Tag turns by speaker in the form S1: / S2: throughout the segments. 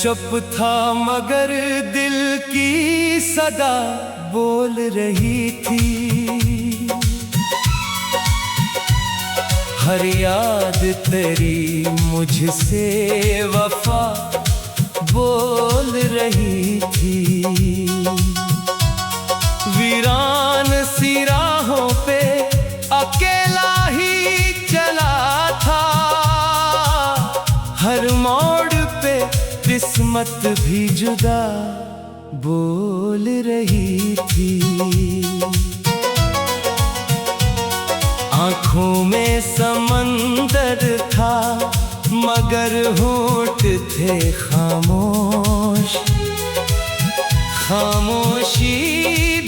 S1: चुप था मगर दिल की सदा बोल रही थी। हर याद तेरी मुझसे वफा बोल रही थी। वीरान सी राहों पे अकेला ही चला था। हर मोड़ पे किस्मत भी जुदा बोल रही थी। आँखों में समंदर था मगर होंठ थे खामोश। खामोशी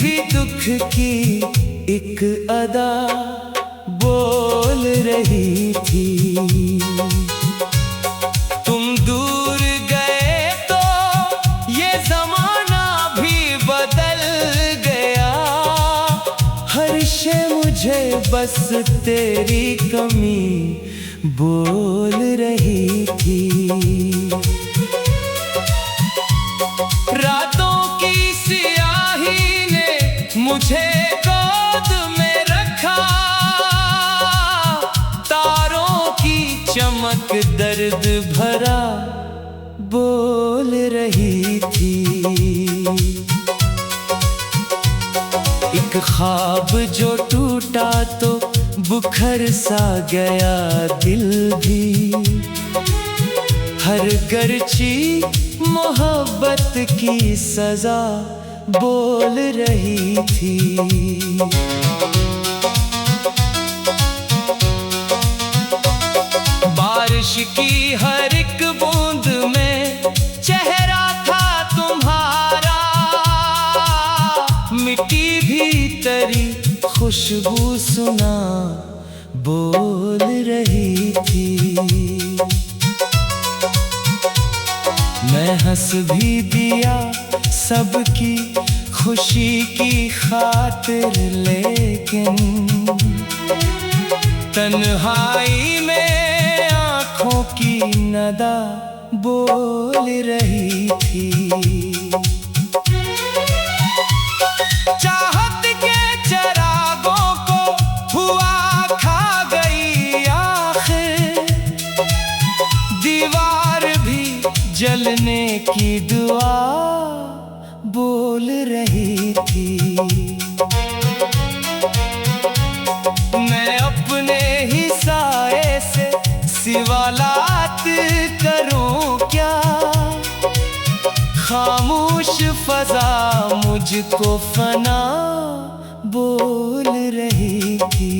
S1: भी दुख की एक अदा बोल रही थी। तुम दूर गए तो ये ज़माना भी बदल गया। हर शे मुझे बस तेरी कमी बोल रही थी। रातों की सियाही ने मुझे गोद में रखा। तारों की चमक दर्द भरा बोल रही थी। एक ख्वाब जो टूटा तो बुखर सा गया दिल भी। हर गर्ची मोहब्बत की सजा बोल रही थी। बारिश की हर एक बूंद में चेहरा था तुम्हारा। मिट्टी भी तेरी खुशबू सुना बोल रही थी। मैं हंस भी दिया सबकी खुशी की खातिर, लेकिन तन्हाई में आँखों की नदा बोल रही थी। चाहत के चरागों को हुआ खा गई आखिर। दीवार भी जलने की दुआ बोल रही थी। मैं अपने ही साए से सिवालात करूं क्या। खामोश फजा मुझको फना बोल रही थी।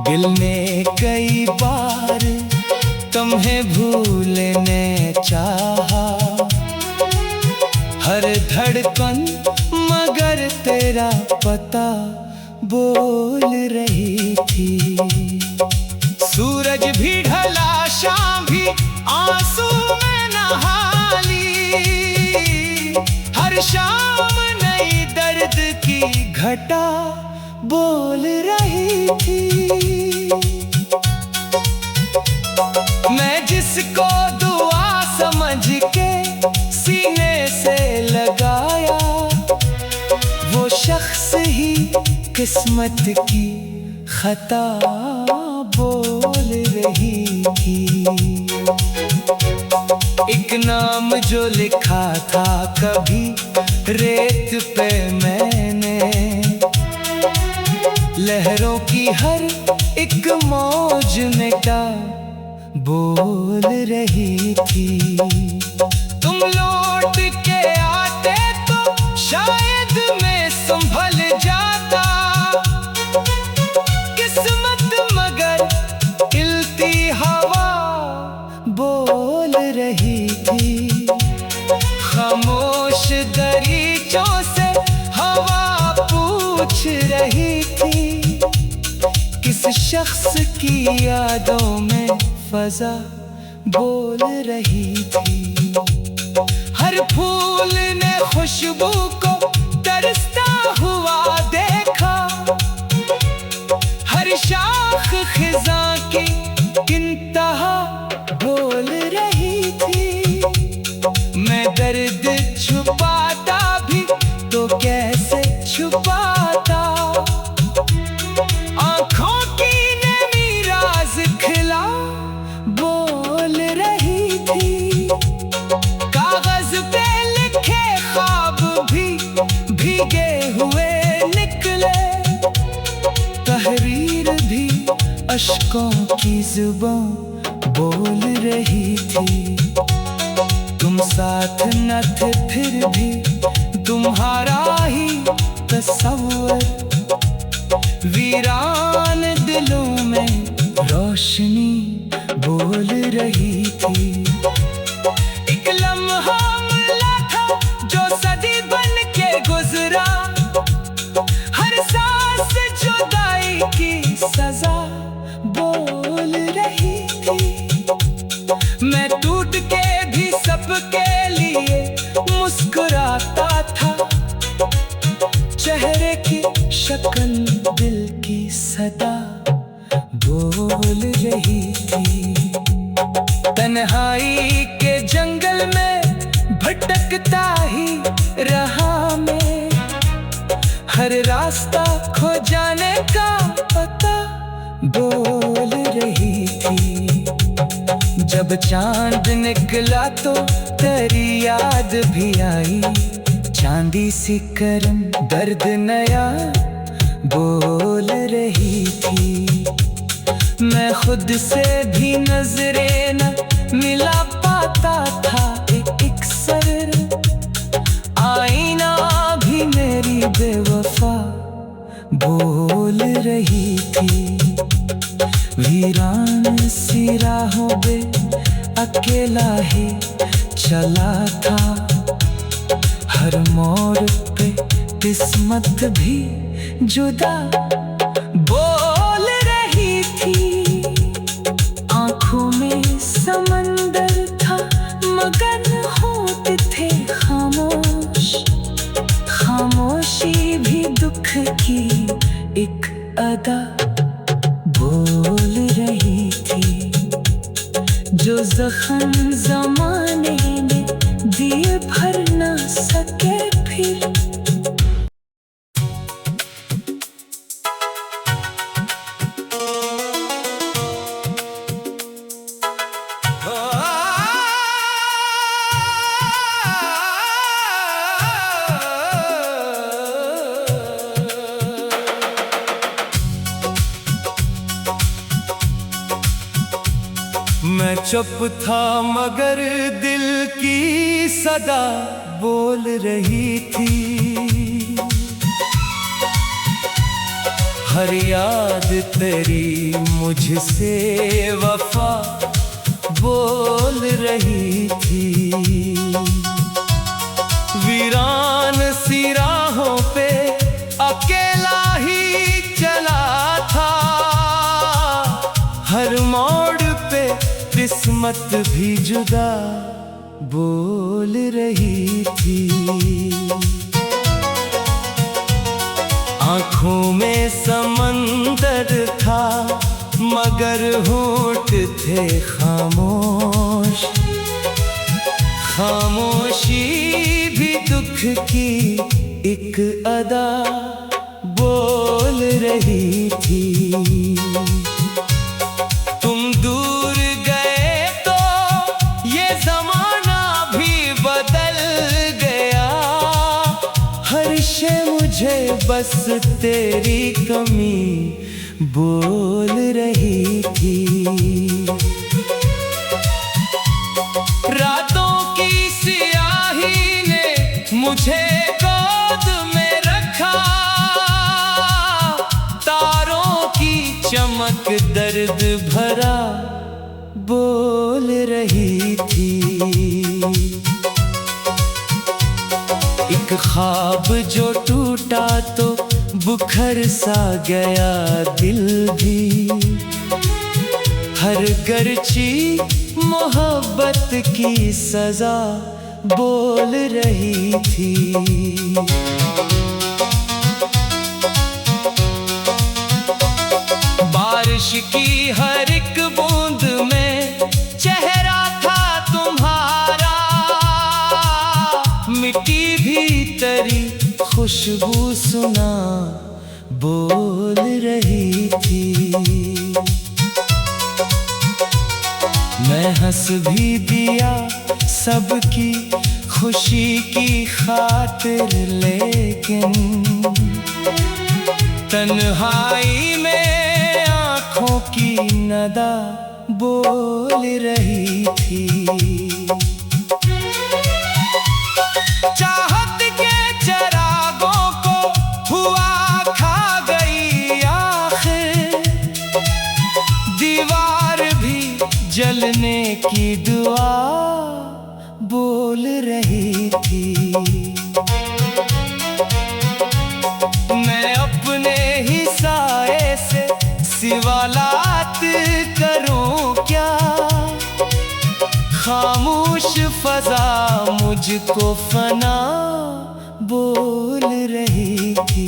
S1: दिल ने कई बार तुम्हें भूलने चाहा। हर धड़कन मगर तेरा पता बोल रही थी। सूरज भी ढला शाम भी आंसू में नहा ली। हर शाम नई दर्द की घटा बोल रही थी। मैं जिसको दुआ समझ के सीने से लगाया, वो शख्स ही किस्मत की खता बोल रही थी। एक नाम जो लिखा था कभी रेत पे मैंने, लहरों की हर एक मौज मिटा बोल रही थी। तुम लौट के आते तो शायद मैं संभल जाता। किस्मत मगर हिलती हवा बोल रही थी। खामोश दरीचों से हवा पूछ रही थी। किस शख्स की यादों में फजा बोल रही थी। हर फूल ने खुशबू को तरसता हुआ देखा। हर शाख खिज़ां की इंतहा हो से छुपाता। आंखों की नमी राज खिला बोल रही थी। कागज पे लिखे ख्वाब भी भीगे हुए निकले। तहरीर भी अश्कों की जुबां बोल रही थी। तुम साथ न थे फिर भी तुम्हारा ही तस्वर वीरान दिलों में रोशनी बोल रही थी। एक लम्हा मिला था जो सदी बन के गुजरा। हर सांस जुदाई की सजा बोल रही थी। मैं टूट के भी सबके लिए मुस्कुराता था। चेहरे की शक्ल दिल की सदा बोल रही थी। तन्हाई के जंगल में भटकता ही रहा मैं। हर रास्ता खो जाने का पता बोल रही थी। जब चांद निकला तो तेरी याद भी आई। चांदी सी करम दर्द नया बोल रही थी। मैं खुद से भी नजरें न मिला पाता था। एक सर आईना भी मेरी बेवफा बोल रही थी। वीरान सी राहों पे अकेला ही चला था। हर मोड़ पे किस्मत भी जुदा बोल रही थी। आंखों में समंदर था मगन होते थे खामोश। खामोशी भी दुख की एक अदा बोल रही थी। जो जख्म जमाने में दिए भर ना सके फिर। मैं चुप था मगर दिल की सदा बोल रही थी। हर याद तेरी मुझसे वफा बोल रही थी। वीरान सी राहों पे अकेला ही चला था। हर मोड़ पे किस्मत भी जुदा बोल रही थी। आंखों में समंदर था मगर होंठ थे खामोश। खामोशी भी दुख की एक अदा बोल रही थी। तुम दूर गए तो ये जमाना भी बदल गया। हर शे मुझे बस तेरी कमी बोल रही थी। रातों की सियाही ने मुझे गोद में रखा। तारों की चमक दर्द भरा बोल रही थी। एक ख्वाब जो टूटा तो बुखर सा गया दिल भी। हर गर्ची मोहब्बत की सजा बोल रही थी। बारिश की हर एक बूंद में चेहरा था तुम्हारा। मिट्टी भी तेरी खुशबू खुशबू सुना बोल रही थी। मैं हंस भी दिया सबकी खुशी की खातिर, लेकिन तन्हाई में आँखों की नदा बोल रही थी। चाहत के चरागों को हुआ खा गई आखिर, दीवार भी जलने की दुआ बोल रही थी। मैं अपने ही साए से सवालात करूं क्या, खामोश फजा मुझको फना बोल रही थी।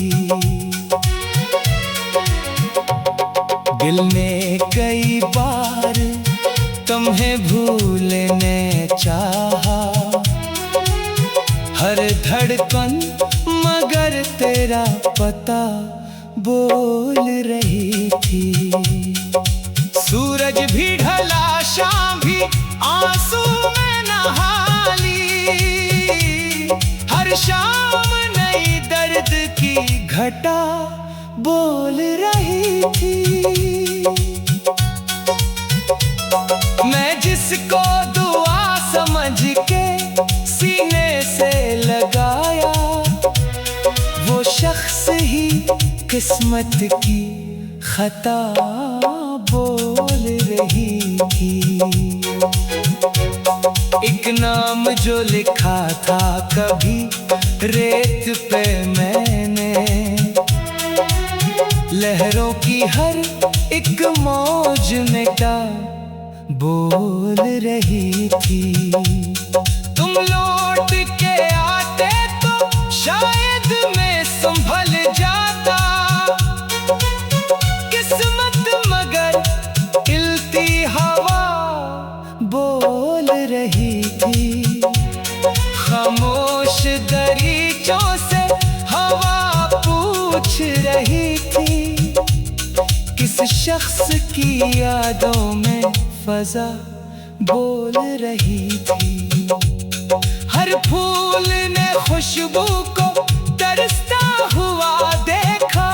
S1: दिल ने कई बार तुम्हें भूलने चाहा, हर धड़कन मगर तेरा पता बोल रही थी। सूरज भी ढला, शाम भी आंसू में नहा ली, हर शाम नई दर्द की घटा बोल रही थी। मैं जिसको दुआ समझ के सीने से लगाया, वो शख्स ही किस्मत की खता बोल रही थी। एक नाम जो लिखा था कभी रेत पे मैंने, लहरों की हर एक मौज मिटा बोल रही थी। तुम लौट के आते तो शायद मैं संभल जाता, किस्मत मगर हिलती हवा बोल रही थी। खामोश दरीचों से हवा पूछ रही थी, किस शख्स की यादों में फजा बोल रही थी। हर फूल ने खुशबू को तरसता हुआ देखा,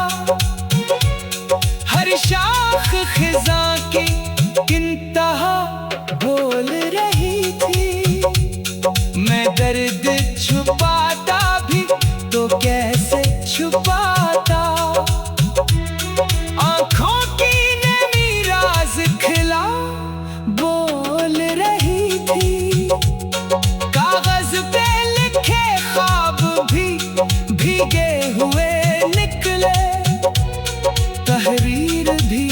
S1: हर शाख खिज़ां की इंतहा बोल रही थी। मैं दर्द छुपाता भी तो कैसे छुपाता, आँखों की नमी राज खिला बोल रही थी। कागज पे लिखे ख्वाब भी भीगे हुए निकले, तहरीर भी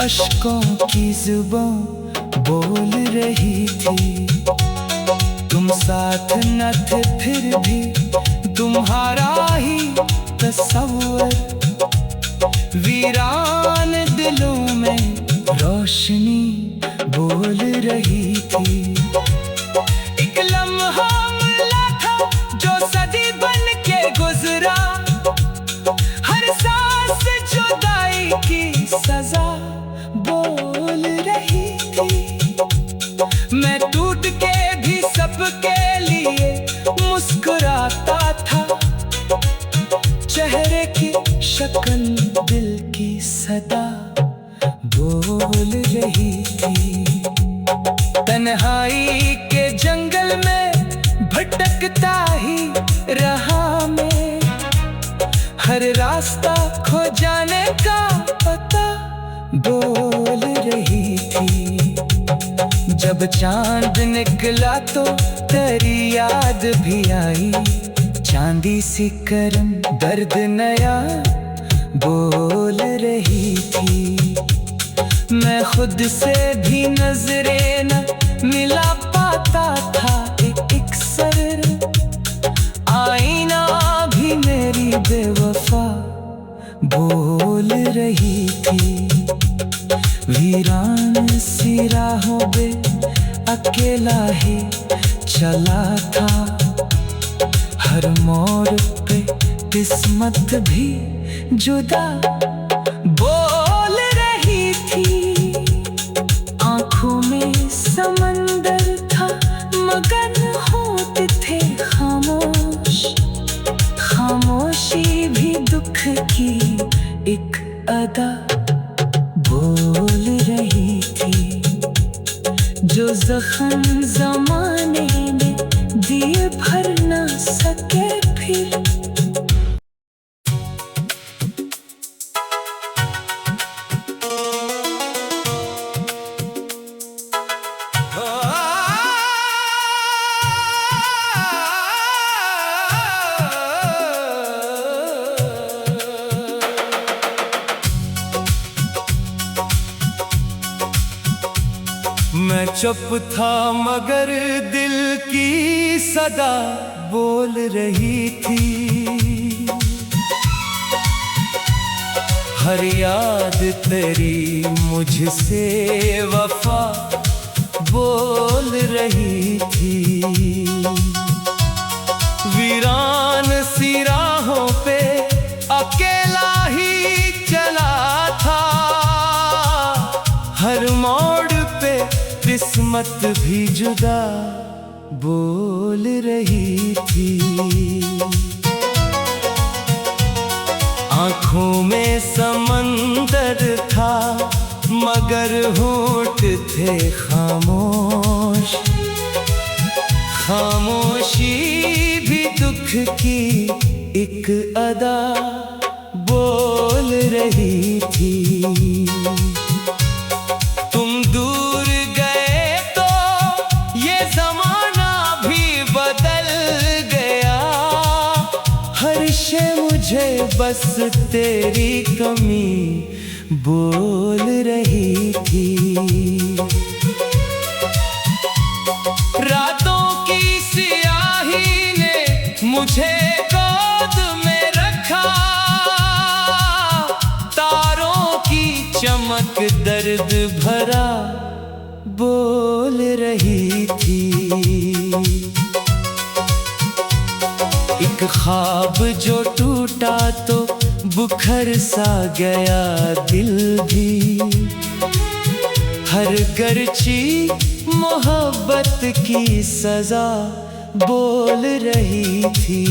S1: अश्कों की जुबान बोल रही थी। तुम साथ न थे फिर भी तुम्हारा ही तस्वुर, वीरान दिलों में रोशनी बोल रही थी। एक लम्हा मिला था जो सदी बन के गुजरा, हर सांस जुदाई की सजा बोल रही थी। मैं टूट के भी सबके लिए मुस्कुराता था, चेहरे की शक्ल दिल की सदा बोल रही थी। तन्हाई के जंगल में भटकता ही रहा मैं, हर रास्ता खो जाने का पता बोल रही थी। जब चांद निकला तो तेरी याद भी आई, चांदी सी करम दर्द नया बोल रही थी। मैं खुद से भी नजरें न मिला पाता था, एक सर आईना भी मेरी बेवफा बोल रही थी। वीरान सी राहों पे अकेला ही चला था, हर मोड़ पे किस्मत भी जुदा बोल रही थी। आंखों में समंदर था, मगन होते थे खामोश। खामोशी भी दुख की एक अदा बोल रही थी। जो जख्म जमाने ने दिए भर ना सके फिर। मैं चुप था मगर दिल की सदा बोल रही थी। हर याद तेरी मुझसे वफा बोल रही थी। वीरान सी राहों पे अकेला ही चला था। हर मोड़ पे किस्मत भी जुदा बोल रही थी। आंखों में समंदर था, मगर होंठ थे खामोश। खामोशी भी दुख की एक अदा बोल रही थी। तुम दूर गए तो ये जमाना भी बदल गया। हर शे मुझे बस तेरी कमी बोल रही थी। रातों की सियाही ने मुझे गोद में रखा। तारों की चमक दर्द भरा बोल रही थी। एक ख्वाब जो टूटा तो बुखर सा गया दिल भी। हर गर्ची मोहब्बत की सजा बोल रही थी।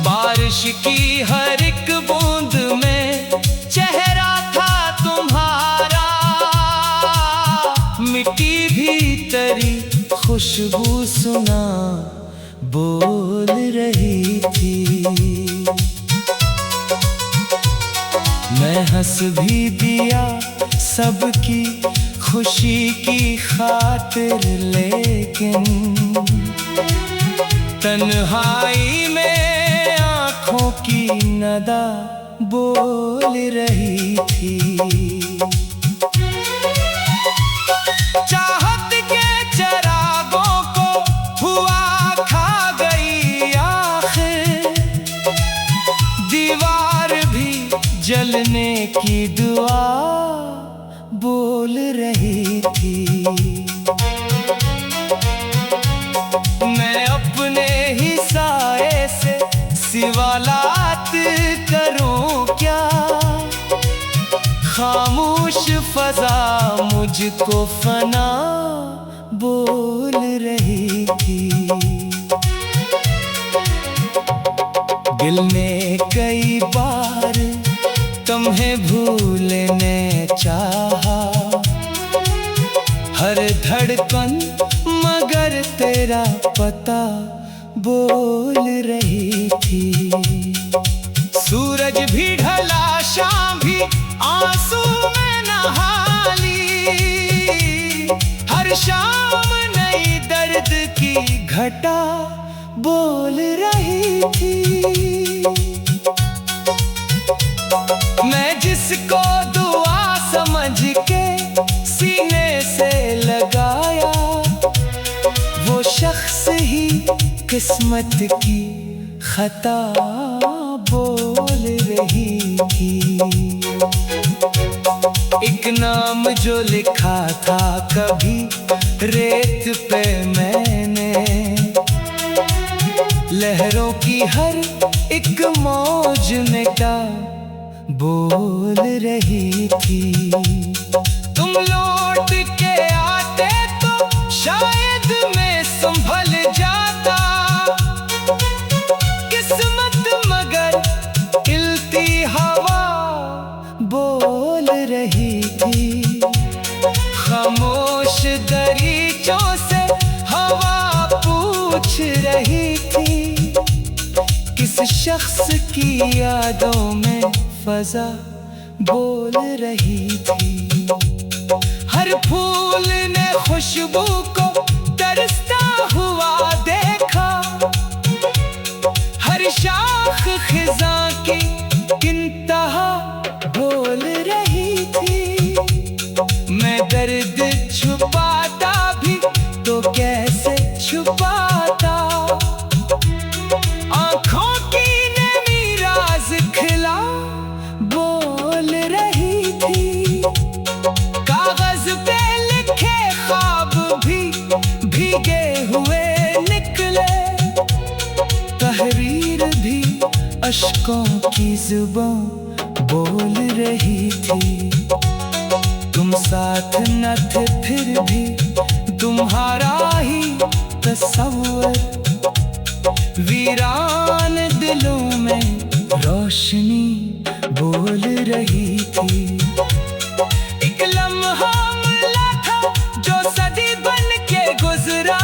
S1: बारिश की हर एक बूंद में चेहरा था तुम्हारा। मिट्टी भी तेरी खुशबू सुना बोल रही थी। मैं हंस भी दिया सबकी खुशी की खातिर, लेकिन तन्हाई में आँखों की नदा बोल रही थी। चाहत के चरागों को हुआ खा गई आखिर। दीवार भी जलने की दुआ बोल रही थी। मैं अपने ही साए से सिवालात करूं क्या। खामोश फजा मुझको फना बोल रही थी। दिल ने कई बार तुम्हें भूलने चाहा। हर धड़कन मगर तेरा पता बोल रही थी। सूरज भी ढला, शाम भी आंसू में नहा ली। हर शाम नई दर्द की घटा बोल रही थी। मैं जिसको दुआ समझ के सीने से लगाया, वो शख्स ही किस्मत की खता बोल रही थी। एक नाम जो लिखा था कभी रेत पे मैं हर एक मौज में क्या बोल रही थी। तुम लौट के आते तो शायद मैं संभल जाता, किस्मत मगर हिलती हवा बोल रही थी। खामोश दरीचों से हवा पूछ रही थी, किस शख्स की यादों में फजा बोल रही थी। हर फूल ने खुशबू को तरसता हुआ देखा, हर शाख खिज़ां की इंतहा बोल रही थी। मैं दर्द छुपाता भी तो कैसे छुपाता, आँखों की नमी राज खिला बोल रही थी। कागज पे लिखे ख्वाब भी भीगे हुए निकले, तहरीर भी अश्कों की जुबां बोल रही थी। तुम साथ न थे फिर भी तुम्हारा ही तस्वर, वीरान दिलों में रोशनी बोल रही थी। एक लम्हा मिला था जो सदी बन के गुजरा,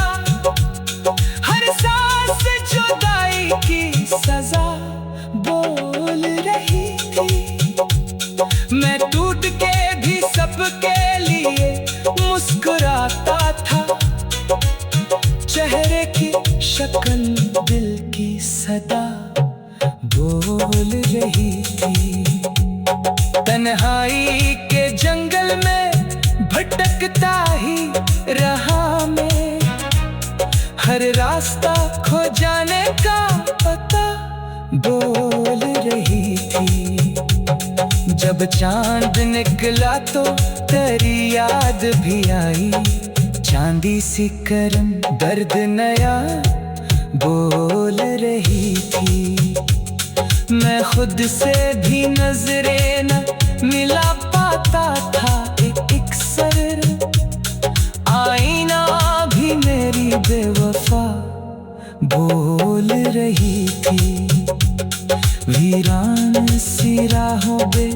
S1: हर सांस जुदाई की सजा बोल रही थी। मैं टूट के भी सबके लिए मुस्कुराता था, चेहरे की शक्ल दिल की सदा बोल रही थी। तन्हाई के जंगल में भटकता ही रहा मैं, हर रास्ता खो जाने का पता बोल रही थी। जब चांद निकला तो तेरी याद भी आई, चांदी सी करम दर्द नया बोल रही थी। मैं खुद से भी नजरें न मिला पाता था, एक सर आईना भी मेरी बेवफा बोल रही थी। वीरान सी राहों पे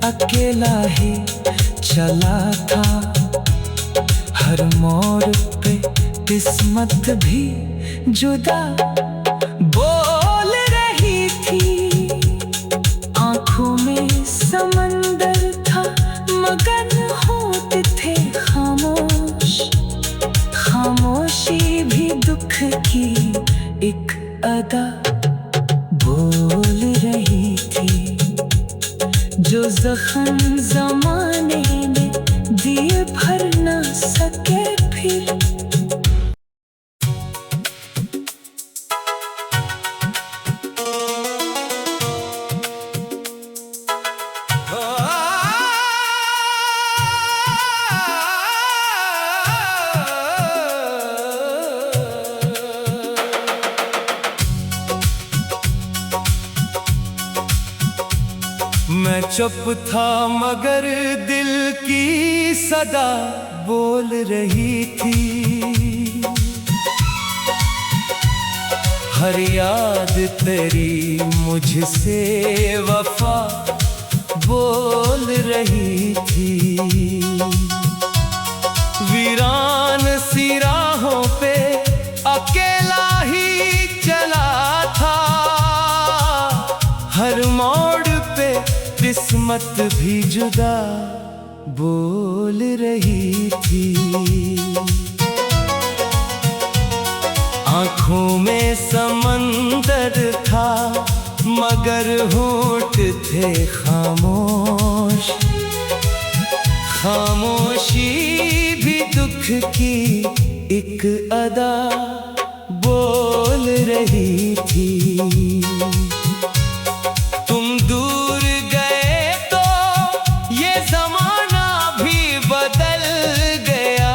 S1: अकेला ही चला था, हर मोड़ पे किस्मत भी जुदा बोल रही थी। आंखों में समंदर था मगर होते थे खामोश, खामोशी भी दुख की एक अदा बोल रही थी। जो जख्म ज़माने ने दिए भर न सके फिर,
S2: मैं चुप था मगर दिल की सदा बोल रही थी। हर याद तेरी मुझसे वफा बोल रही थी। वीरान सी राहों पे अकेला ही चला था, हर मोड़ पे किस्मत भी जुदा बोल रही थी। आँखों में समंदर था मगर होंठ थे खामोश, खामोशी भी दुख की एक अदा बोल रही थी। तुम दूर गए तो ये जमाना भी बदल गया,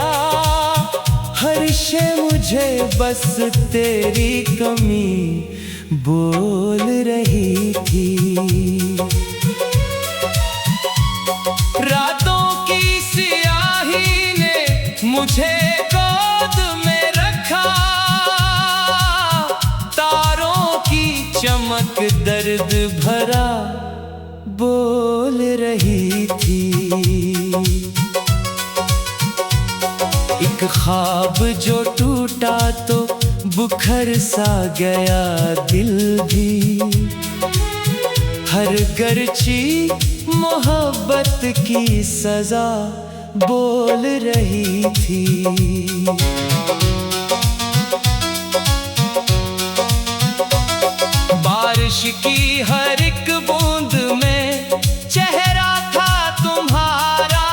S2: हर शे मुझे बस तेरी कमी
S1: बोल रही थी।
S2: रातों की सियाही ने मुझे गोद में रखा, तारों की चमक दर्द भरा बोल रही थी। एक ख्वाब जो टूटा तो बुखर सा गया दिल भी, हर गर्ची मोहब्बत की सजा बोल रही थी। बारिश की हर एक बूंद में चेहरा था तुम्हारा,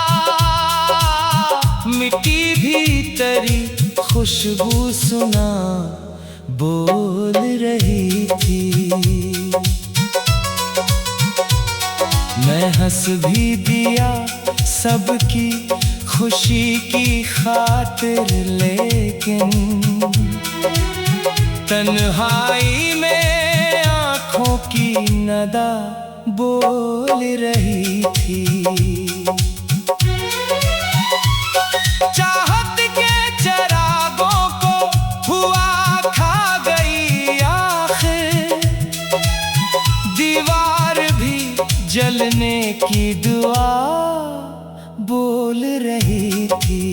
S2: मिट्टी भी तेरी खुशबू सुना बोल रही थी। मैं हंस भी दिया सबकी खुशी की खातिर, लेकिन तन्हाई में आँखों की नदा बोल रही थी। चाहत के चरागों को हुआ खा गई आखिर, दीवार भी जलने की दुआ बोल रही थी।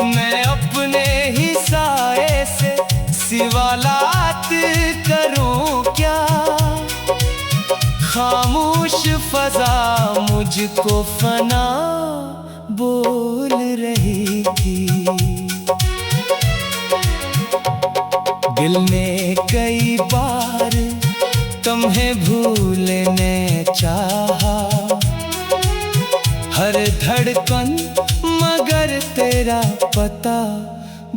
S2: मैं अपने ही साए से सिवालात करूं क्या, खामोश फजा मुझको फना बोल रही थी। दिल ने कई बार तुम्हें भूलने चाहा, हर धड़कन मगर तेरा पता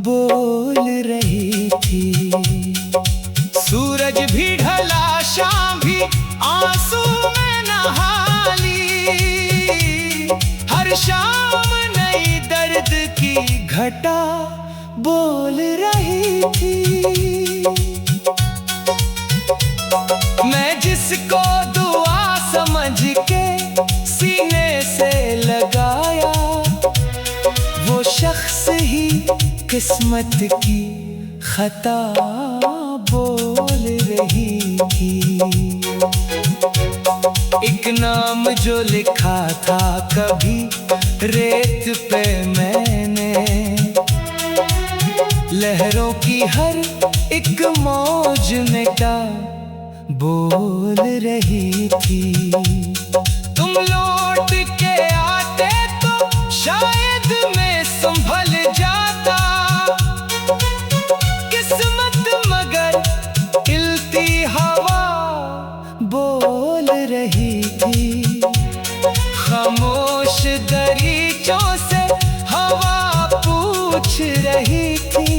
S2: बोल रही थी। सूरज भी ढला, शाम भी आंसू में नहा ली, हर शाम नई दर्द की घटा बोल रही थी। मैं जिसको दुआ समझ के सीने से लगाया, वो शख्स ही किस्मत की खता बोल रही थी। एक नाम जो लिखा था कभी रेत पे मैंने, लहरों की हर एक मौज मिटा बोल रही थी। तुम लौट के आते तो शायद मैं संभल जाता, किस्मत मगर हिलती हवा बोल रही थी। खामोश दरीचों से हवा पूछ रही थी।